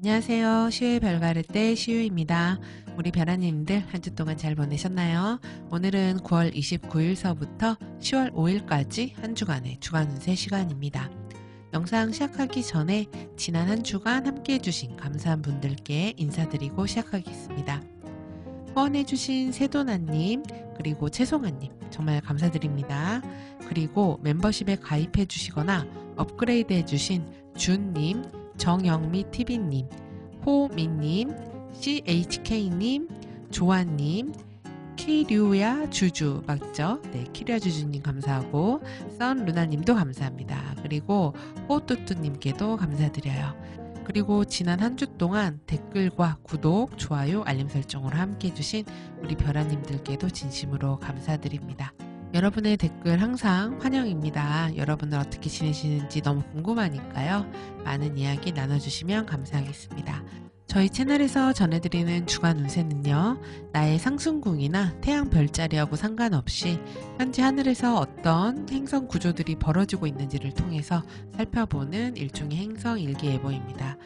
안녕하세요. 시우의 별가르때 시우입니다. 우리 별아님들 한 주 동안 잘 보내셨나요? 오늘은 9월 29일서부터 10월 5일까지 한 주간의 주간 운세 시간입니다. 영상 시작하기 전에 지난 한 주간 함께 해주신 감사한 분들께 인사드리고 시작하겠습니다. 후원해주신 세도나님, 그리고 채송아님 정말 감사드립니다. 그리고 멤버십에 가입해주시거나 업그레이드 해주신 준님, 정영미TV님, 호미님, CHK님, 조아님, 키류야 주주 맞죠? 네, 키류야 주주님 감사하고 썬루나님도 감사합니다. 그리고 호뚜뚜님께도 감사드려요. 그리고 지난 한 주 동안 댓글과 구독, 좋아요, 알림 설정으로 함께 해주신 우리 별아님들께도 진심으로 감사드립니다. 여러분의 댓글 항상 환영입니다. 여러분들 어떻게 지내시는지 너무 궁금하니까요. 많은 이야기 나눠주시면 감사하겠습니다. 저희 채널에서 전해드리는 주간 운세는요, 나의 상승궁이나 태양 별자리하고 상관없이 현재 하늘에서 어떤 행성 구조들이 벌어지고 있는지를 통해서 살펴보는 일종의 행성 일기예보입니다.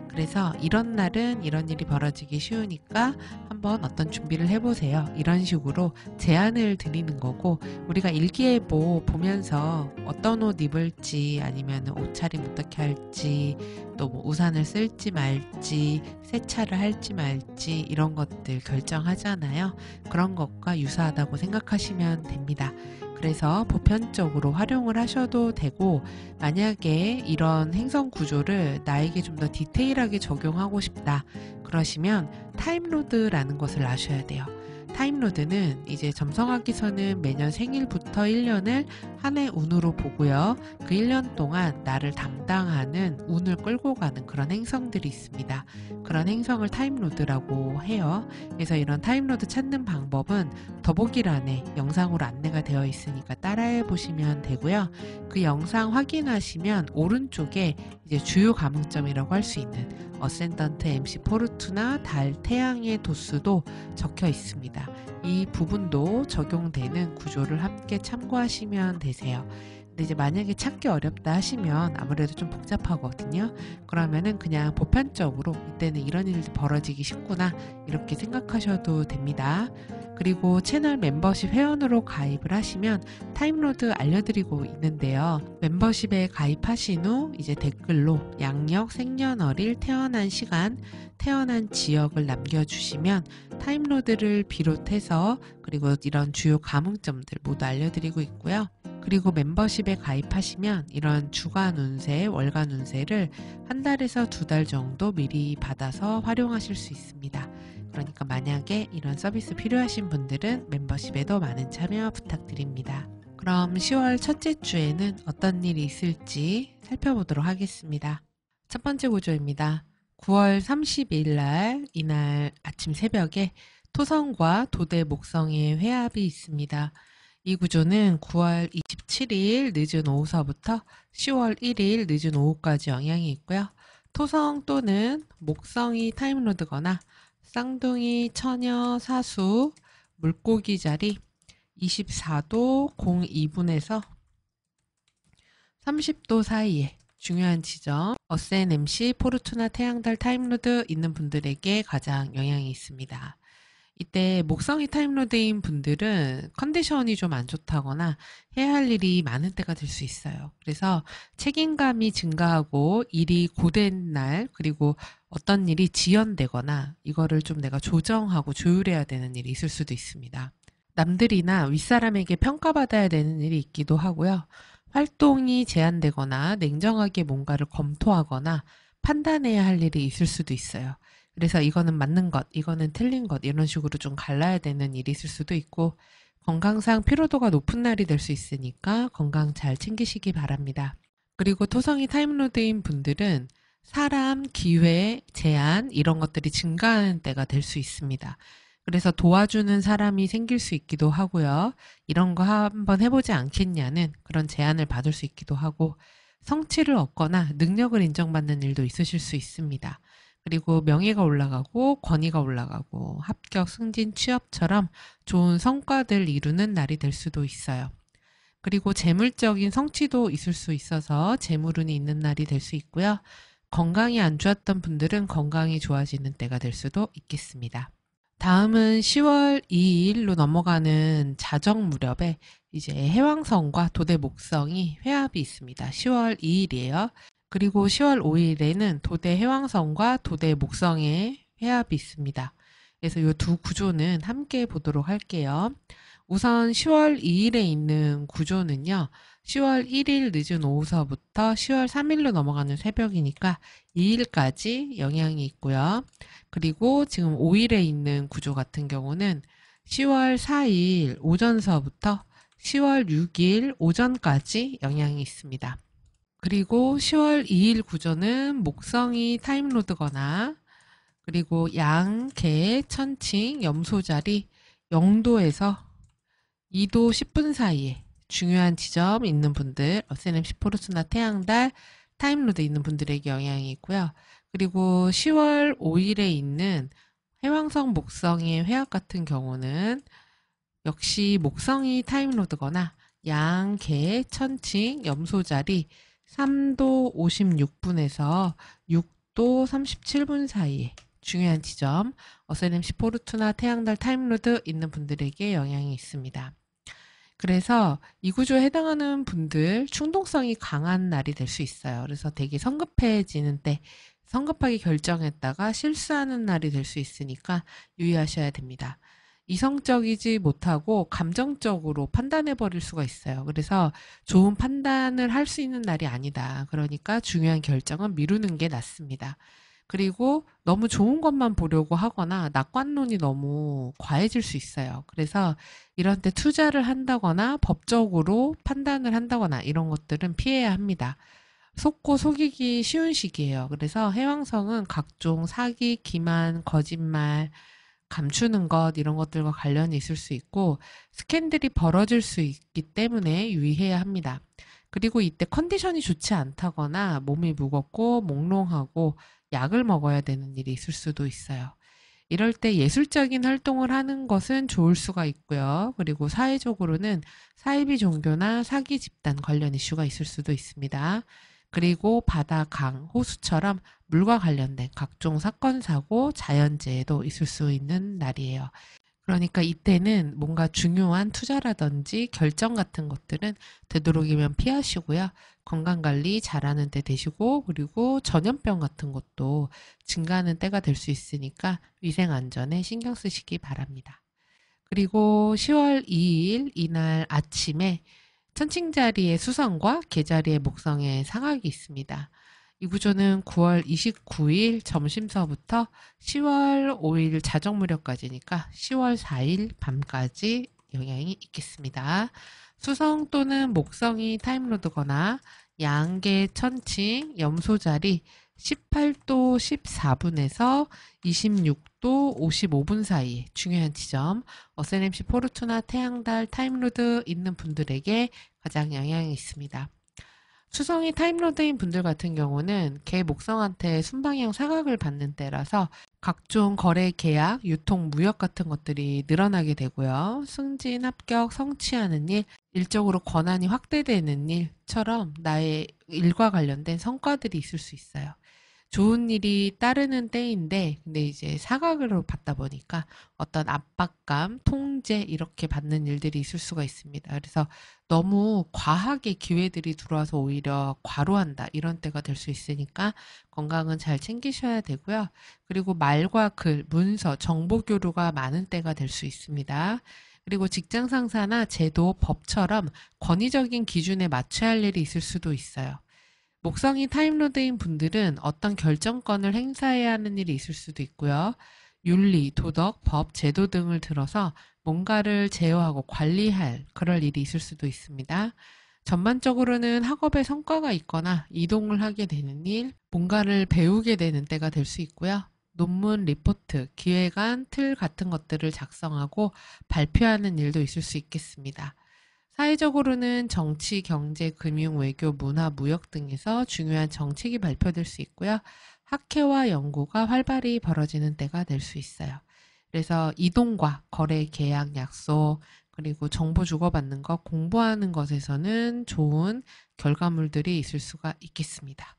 그래서 이런 날은 이런 일이 벌어지기 쉬우니까 한번 어떤 준비를 해보세요. 이런 식으로 제안을 드리는 거고, 우리가 일기예보 보면서 어떤 옷 입을지, 아니면 옷차림 어떻게 할지, 또 뭐 우산을 쓸지 말지, 세차를 할지 말지 이런 것들 결정하잖아요. 그런 것과 유사하다고 생각하시면 됩니다. 그래서 보편적으로 활용을 하셔도 되고, 만약에 이런 행성 구조를 나에게 좀 더 디테일하게 적용하고 싶다 그러시면 타임로드라는 것을 아셔야 돼요. 타임로드는 이제 점성학에서는 매년 생일부터 1년을 한 해 운으로 보고요. 그 1년 동안 나를 담당하는 운을 끌고 가는 그런 행성들이 있습니다. 그런 행성을 타임로드라고 해요. 그래서 이런 타임로드 찾는 방법은 더보기란에 영상으로 안내가 되어 있으니까 따라해 보시면 되고요. 그 영상 확인하시면 오른쪽에 이제 주요 감흥점이라고 할 수 있는 어센던트 MC 포르투나 달 태양의 도수도 적혀 있습니다. 이 부분도 적용되는 구조를 함께 참고하시면 되세요. 근데 이제 만약에 찾기 어렵다 하시면 아무래도 좀 복잡하거든요. 그러면은 그냥 보편적으로 이때는 이런 일이 벌어지기 쉽구나 이렇게 생각하셔도 됩니다. 그리고 채널 멤버십 회원으로 가입을 하시면 타임로드 알려드리고 있는데요. 멤버십에 가입하신 후 이제 댓글로 양력 생년월일 태어난 시간, 태어난 지역을 남겨주시면 타임로드를 비롯해서 그리고 이런 주요 감흥점들 모두 알려드리고 있고요. 그리고 멤버십에 가입하시면 이런 주간 운세, 월간 운세를 한 달에서 두 달 정도 미리 받아서 활용하실 수 있습니다. 그러니까 만약에 이런 서비스 필요하신 분들은 멤버십에도 많은 참여 부탁드립니다. 그럼 10월 첫째 주에는 어떤 일이 있을지 살펴보도록 하겠습니다. 첫 번째 구조입니다. 9월 30일 날 이날 아침 새벽에 토성과 도대 목성의 회합이 있습니다. 이 구조는 9월 27일 늦은 오후서부터 10월 1일 늦은 오후까지 영향이 있고요. 토성 또는 목성이 타임로드거나 쌍둥이, 처녀, 사수, 물고기 자리 24도 02분에서 30도 사이에 중요한 지점 어센 MC 포르투나 태양달 타임로드 있는 분들에게 가장 영향이 있습니다. 이때 목성이 타임로드인 분들은 컨디션이 좀 안 좋다거나 해야 할 일이 많은 때가 될 수 있어요. 그래서 책임감이 증가하고 일이 고된 날, 그리고 어떤 일이 지연되거나 이거를 좀 내가 조정하고 조율해야 되는 일이 있을 수도 있습니다. 남들이나 윗사람에게 평가받아야 되는 일이 있기도 하고요. 활동이 제한되거나 냉정하게 뭔가를 검토하거나 판단해야 할 일이 있을 수도 있어요. 그래서 이거는 맞는 것, 이거는 틀린 것 이런 식으로 좀 갈라야 되는 일이 있을 수도 있고, 건강상 피로도가 높은 날이 될 수 있으니까 건강 잘 챙기시기 바랍니다. 그리고 토성이 타임로드인 분들은 사람, 기회, 제한 이런 것들이 증가하는 때가 될 수 있습니다. 그래서 도와주는 사람이 생길 수 있기도 하고요. 이런 거 한번 해보지 않겠냐는 그런 제안을 받을 수 있기도 하고, 성취를 얻거나 능력을 인정받는 일도 있으실 수 있습니다. 그리고 명예가 올라가고 권위가 올라가고 합격, 승진, 취업처럼 좋은 성과들 이루는 날이 될 수도 있어요. 그리고 재물적인 성취도 있을 수 있어서 재물운이 있는 날이 될 수 있고요. 건강이 안 좋았던 분들은 건강이 좋아지는 때가 될 수도 있겠습니다. 다음은 10월 2일로 넘어가는 자정 무렵에 이제 해왕성과 도대 목성이 회합이 있습니다. 10월 2일이에요. 그리고 10월 5일에는 도대 해왕성과 도대 목성의 회합이 있습니다. 그래서 이 두 구조는 함께 보도록 할게요. 우선 10월 2일에 있는 구조는요. 10월 1일 늦은 오후서부터 10월 3일로 넘어가는 새벽이니까 2일까지 영향이 있고요. 그리고 지금 5일에 있는 구조 같은 경우는 10월 4일 오전서부터 10월 6일 오전까지 영향이 있습니다. 그리고 10월 2일 구조는 목성이 타임로드거나 그리고 양, 개, 천칭, 염소자리 0도에서 2도 10분 사이에 중요한 지점 있는 분들, SNMC 포르투나 태양달 타임로드 있는 분들에게 영향이 있고요. 그리고 10월 5일에 있는 해왕성 목성의 회합 같은 경우는 역시 목성이 타임로드거나 양, 개, 천칭, 염소자리 3도 56분에서 6도 37분 사이에 중요한 지점, SNMC 포르투나 태양달 타임로드 있는 분들에게 영향이 있습니다. 그래서 이 구조에 해당하는 분들 충동성이 강한 날이 될 수 있어요. 그래서 되게 성급해지는 때 성급하게 결정했다가 실수하는 날이 될 수 있으니까 유의하셔야 됩니다. 이성적이지 못하고 감정적으로 판단해 버릴 수가 있어요. 그래서 좋은 판단을 할 수 있는 날이 아니다. 그러니까 중요한 결정은 미루는 게 낫습니다. 그리고 너무 좋은 것만 보려고 하거나 낙관론이 너무 과해질 수 있어요. 그래서 이런 때 투자를 한다거나 법적으로 판단을 한다거나 이런 것들은 피해야 합니다. 속고 속이기 쉬운 시기예요. 그래서 해왕성은 각종 사기, 기만, 거짓말, 감추는 것 이런 것들과 관련이 있을 수 있고 스캔들이 벌어질 수 있기 때문에 유의해야 합니다. 그리고 이때 컨디션이 좋지 않다거나 몸이 무겁고 몽롱하고 약을 먹어야 되는 일이 있을 수도 있어요. 이럴 때 예술적인 활동을 하는 것은 좋을 수가 있고요. 그리고 사회적으로는 사이비 종교나 사기 집단 관련 이슈가 있을 수도 있습니다. 그리고 바다, 강, 호수처럼 물과 관련된 각종 사건, 사고, 자연재해도 있을 수 있는 날이에요. 그러니까 이때는 뭔가 중요한 투자라든지 결정 같은 것들은 되도록이면 피하시고요. 건강관리 잘하는 때 되시고 그리고 전염병 같은 것도 증가하는 때가 될 수 있으니까 위생안전에 신경 쓰시기 바랍니다. 그리고 10월 2일 이날 아침에 천칭자리의 수성과 계자리의 목성의 상학이 있습니다. 이 구조는 9월 29일 점심서부터 10월 5일 자정 무렵까지니까 10월 4일 밤까지 영향이 있겠습니다. 수성 또는 목성이 타임로드거나 양계, 천칭, 염소자리 18도 14분에서 26도 55분 사이에 중요한 지점, SNMC 포르투나 태양달 타임로드 있는 분들에게 가장 영향이 있습니다. 수성이 타임로드인 분들 같은 경우는 개 목성한테 순방향 사각을 받는 때라서 각종 거래 계약, 유통, 무역 같은 것들이 늘어나게 되고요. 승진, 합격, 성취하는 일, 일적으로 권한이 확대되는 일처럼 나의 일과 관련된 성과들이 있을 수 있어요. 좋은 일이 따르는 때인데 근데 이제 사각으로 받다 보니까 어떤 압박감, 통제 이렇게 받는 일들이 있을 수가 있습니다. 그래서 너무 과하게 기회들이 들어와서 오히려 과로한다 이런 때가 될 수 있으니까 건강은 잘 챙기셔야 되고요. 그리고 말과 글, 문서, 정보 교류가 많은 때가 될 수 있습니다. 그리고 직장 상사나 제도, 법처럼 권위적인 기준에 맞춰야 할 일이 있을 수도 있어요. 목성이 타임로드인 분들은 어떤 결정권을 행사해야 하는 일이 있을 수도 있고요. 윤리, 도덕, 법, 제도 등을 들어서 뭔가를 제어하고 관리할 그럴 일이 있을 수도 있습니다. 전반적으로는 학업에 성과가 있거나 이동을 하게 되는 일, 뭔가를 배우게 되는 때가 될 수 있고요. 논문, 리포트, 기획안, 틀 같은 것들을 작성하고 발표하는 일도 있을 수 있겠습니다. 사회적으로는 정치, 경제, 금융, 외교, 문화, 무역 등에서 중요한 정책이 발표될 수 있고요. 학회와 연구가 활발히 벌어지는 때가 될 수 있어요. 그래서 이동과 거래, 계약, 약속, 그리고 정보 주고받는 것, 공부하는 것에서는 좋은 결과물들이 있을 수가 있겠습니다.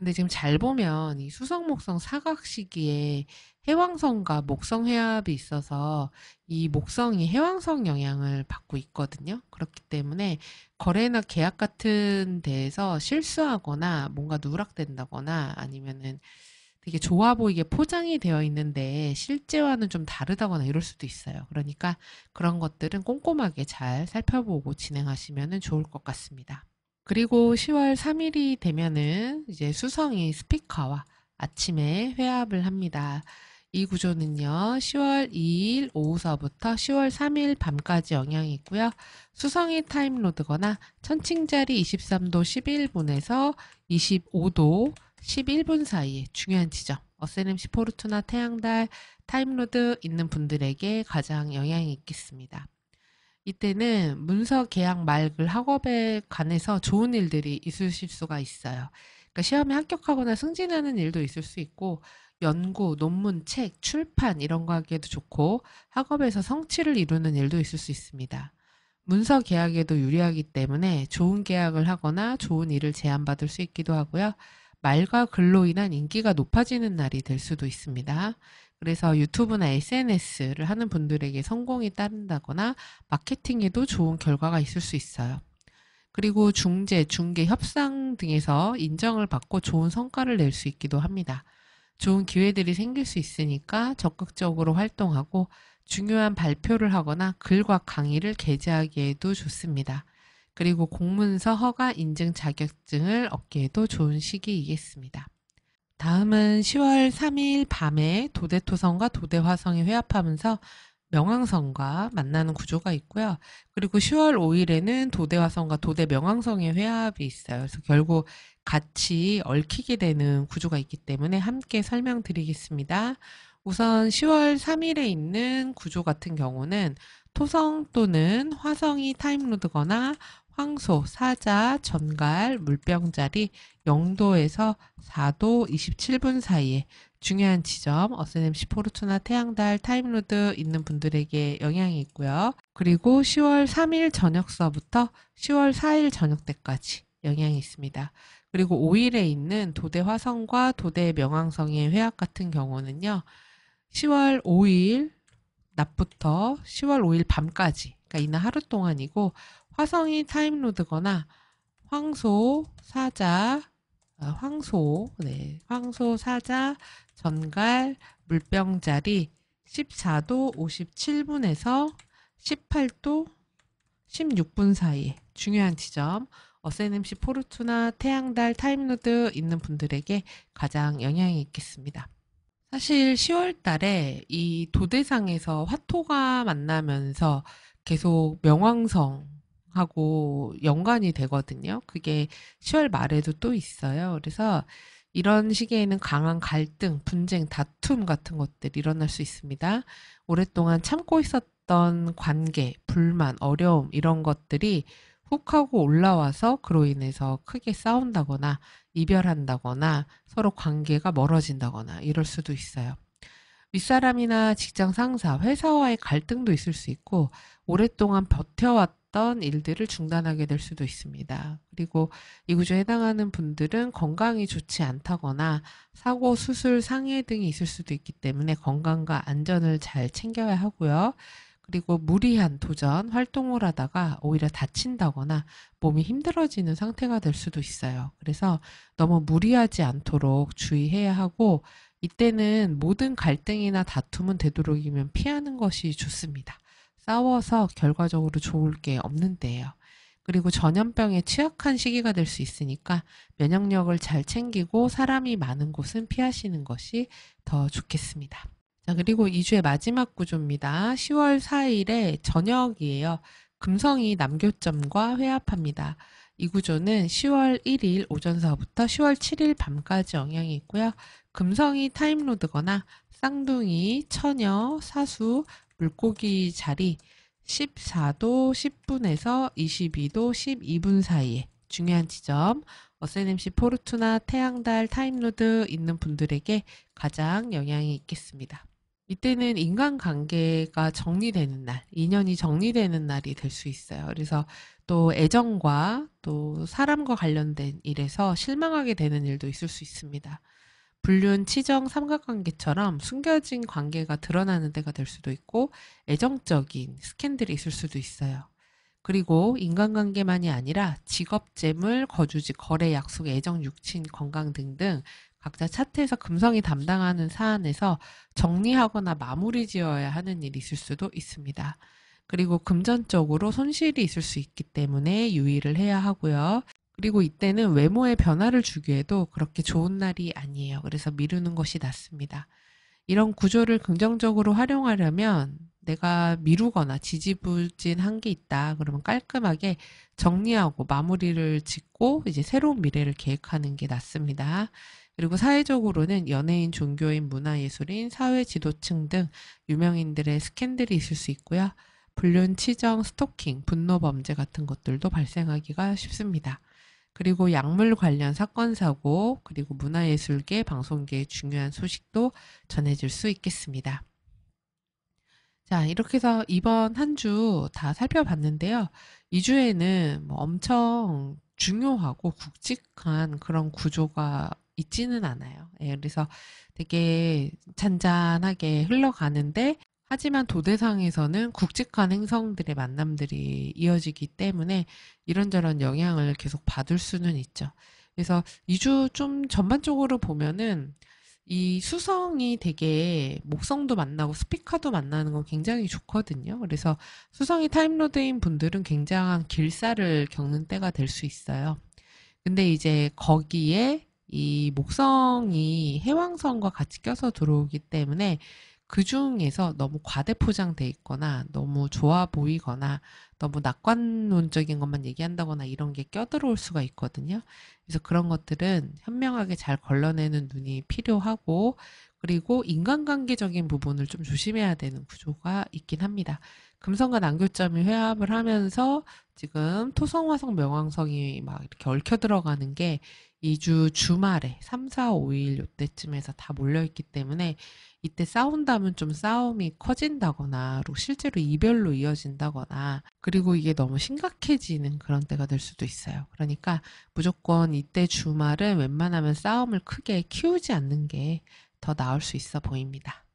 근데 지금 잘 보면 이 수성, 목성 사각 시기에 해왕성과 목성 회합이 있어서 이 목성이 해왕성 영향을 받고 있거든요. 그렇기 때문에 거래나 계약 같은 데에서 실수하거나 뭔가 누락된다거나 아니면은 되게 좋아 보이게 포장이 되어 있는데 실제와는 좀 다르다거나 이럴 수도 있어요. 그러니까 그런 것들은 꼼꼼하게 잘 살펴보고 진행하시면 좋을 것 같습니다. 그리고 10월 3일이 되면은 이제 수성이 스피커와 아침에 회합을 합니다. 이 구조는요, 10월 2일 오후서부터 10월 3일 밤까지 영향이 있고요. 수성이 타임로드거나 천칭자리 23도 11분에서 25도 11분 사이에 중요한 지점, 어세넴시 포르투나 태양달 타임로드 있는 분들에게 가장 영향이 있겠습니다. 이때는 문서 계약 말글 학업에 관해서 좋은 일들이 있으실 수가 있어요. 그러니까 시험에 합격하거나 승진하는 일도 있을 수 있고 연구, 논문, 책, 출판 이런 거 하기에도 좋고 학업에서 성취를 이루는 일도 있을 수 있습니다. 문서 계약에도 유리하기 때문에 좋은 계약을 하거나 좋은 일을 제안받을 수 있기도 하고요. 말과 글로 인한 인기가 높아지는 날이 될 수도 있습니다. 그래서 유튜브나 SNS를 하는 분들에게 성공이 따른다거나 마케팅에도 좋은 결과가 있을 수 있어요. 그리고 중재, 중개, 협상 등에서 인정을 받고 좋은 성과를 낼 수 있기도 합니다. 좋은 기회들이 생길 수 있으니까 적극적으로 활동하고 중요한 발표를 하거나 글과 강의를 게재하기에도 좋습니다. 그리고 공문서 허가 인증 자격증을 얻기에도 좋은 시기이겠습니다. 다음은 10월 3일 밤에 도대토성과 도대화성이 회합하면서 명왕성과 만나는 구조가 있고요. 그리고 10월 5일에는 도대화성과 도대명왕성의 회합이 있어요. 그래서 결국 같이 얽히게 되는 구조가 있기 때문에 함께 설명드리겠습니다. 우선 10월 3일에 있는 구조 같은 경우는 토성 또는 화성이 타임로드거나 황소, 사자, 전갈, 물병자리 0도에서 4도 27분 사이에 중요한 지점, 어스넴시 포르투나 태양달 타임로드 있는 분들에게 영향이 있고요. 그리고 10월 3일 저녁서부터 10월 4일 저녁 때까지 영향이 있습니다. 그리고 5일에 있는 도대 화성과 도대 명왕성의 회합 같은 경우는요. 10월 5일 낮부터 10월 5일 밤까지, 그러니까 이날 하루 동안이고 화성이 타임로드거나 황소, 사자, 황소, 사자, 전갈, 물병자리 14도 57분에서 18도 16분 사이에 중요한 지점, 어세넴시 포르투나 태양달 타임로드 있는 분들에게 가장 영향이 있겠습니다. 사실 10월 달에 이 도대상에서 화토가 만나면서 계속 명왕성하고 연관이 되거든요. 그게 10월 말에도 또 있어요. 그래서 이런 시기에는 강한 갈등, 분쟁, 다툼 같은 것들이 일어날 수 있습니다. 오랫동안 참고 있었던 관계, 불만, 어려움 이런 것들이 훅 하고 올라와서 그로 인해서 크게 싸운다거나 이별한다거나 서로 관계가 멀어진다거나 이럴 수도 있어요. 윗사람이나 직장 상사, 회사와의 갈등도 있을 수 있고 오랫동안 버텨왔던 일들을 중단하게 될 수도 있습니다. 그리고 이 구조에 해당하는 분들은 건강이 좋지 않다거나 사고, 수술, 상해 등이 있을 수도 있기 때문에 건강과 안전을 잘 챙겨야 하고요. 그리고 무리한 도전, 활동을 하다가 오히려 다친다거나 몸이 힘들어지는 상태가 될 수도 있어요. 그래서 너무 무리하지 않도록 주의해야 하고 이때는 모든 갈등이나 다툼은 되도록이면 피하는 것이 좋습니다. 싸워서 결과적으로 좋을 게 없는 데예요. 그리고 전염병에 취약한 시기가 될 수 있으니까 면역력을 잘 챙기고 사람이 많은 곳은 피하시는 것이 더 좋겠습니다. 자, 그리고 2주의 마지막 구조입니다. 10월 4일에 저녁이에요. 금성이 남교점과 회합합니다. 이 구조는 10월 1일 오전서부터 10월 7일 밤까지 영향이 있고요. 금성이 타임로드거나 쌍둥이, 처녀, 사수, 물고기 자리 14도 10분에서 22도 12분 사이에 중요한 지점, 어세넴시 포르투나 태양달 타임로드 있는 분들에게 가장 영향이 있겠습니다. 이때는 인간관계가 정리되는 날, 인연이 정리되는 날이 될 수 있어요. 그래서 또 애정과 또 사람과 관련된 일에서 실망하게 되는 일도 있을 수 있습니다. 불륜, 치정, 삼각관계처럼 숨겨진 관계가 드러나는 때가 될 수도 있고 애정적인 스캔들이 있을 수도 있어요. 그리고 인간관계만이 아니라 직업, 재물, 거주지, 거래, 약속, 애정, 육친, 건강 등등 각자 차트에서 금성이 담당하는 사안에서 정리하거나 마무리 지어야 하는 일이 있을 수도 있습니다. 그리고 금전적으로 손실이 있을 수 있기 때문에 유의를 해야 하고요. 그리고 이때는 외모의 변화를 주기에도 그렇게 좋은 날이 아니에요. 그래서 미루는 것이 낫습니다. 이런 구조를 긍정적으로 활용하려면 내가 미루거나 지지부진한 게 있다. 그러면 깔끔하게 정리하고 마무리를 짓고 이제 새로운 미래를 계획하는 게 낫습니다. 그리고 사회적으로는 연예인, 종교인, 문화예술인, 사회 지도층 등 유명인들의 스캔들이 있을 수 있고요. 불륜, 치정, 스토킹, 분노 범죄 같은 것들도 발생하기가 쉽습니다. 그리고 약물 관련 사건, 사고, 그리고 문화예술계, 방송계의 중요한 소식도 전해질 수 있겠습니다. 자, 이렇게 해서 이번 한 주 다 살펴봤는데요. 이 주에는 뭐 엄청 중요하고 굵직한 그런 구조가 있지는 않아요. 예, 그래서 되게 잔잔하게 흘러가는데, 하지만 도대상에서는 굵직한 행성들의 만남들이 이어지기 때문에 이런저런 영향을 계속 받을 수는 있죠. 그래서 이 주 좀 전반적으로 보면은 이 수성이 되게 목성도 만나고 스피카도 만나는 건 굉장히 좋거든요. 그래서 수성이 타임로드인 분들은 굉장한 길살을 겪는 때가 될 수 있어요. 근데 이제 거기에 이 목성이 해왕성과 같이 껴서 들어오기 때문에 그 중에서 너무 과대포장돼 있거나 너무 좋아 보이거나 너무 낙관론적인 것만 얘기한다거나 이런 게 껴들어올 수가 있거든요. 그래서 그런 것들은 현명하게 잘 걸러내는 눈이 필요하고, 그리고 인간관계적인 부분을 좀 조심해야 되는 구조가 있긴 합니다. 금성과 난교점이 회합을 하면서 지금 토성, 화성, 명왕성이 막 이렇게 얽혀 들어가는 게 2주 주말에 3, 4, 5일 요때쯤에서 다 몰려있기 때문에 이때 싸운다면 좀 싸움이 커진다거나, 그리고 실제로 이별로 이어진다거나, 그리고 이게 너무 심각해지는 그런 때가 될 수도 있어요. 그러니까 무조건 이때 주말은 웬만하면 싸움을 크게 키우지 않는 게 더 나을 수 있어 보입니다.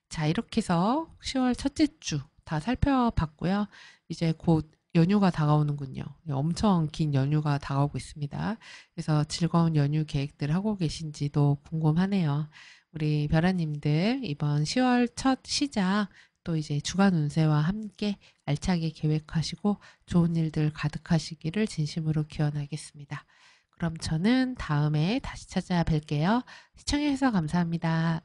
자, 이렇게 해서 10월 첫째 주 다 살펴봤고요. 이제 곧 연휴가 다가오는군요. 엄청 긴 연휴가 다가오고 있습니다. 그래서 즐거운 연휴 계획들 하고 계신지도 궁금하네요. 우리 별아님들 이번 10월 첫 시작 또 이제 주간 운세와 함께 알차게 계획하시고 좋은 일들 가득하시기를 진심으로 기원하겠습니다. 그럼 저는 다음에 다시 찾아뵐게요. 시청해주셔서 감사합니다.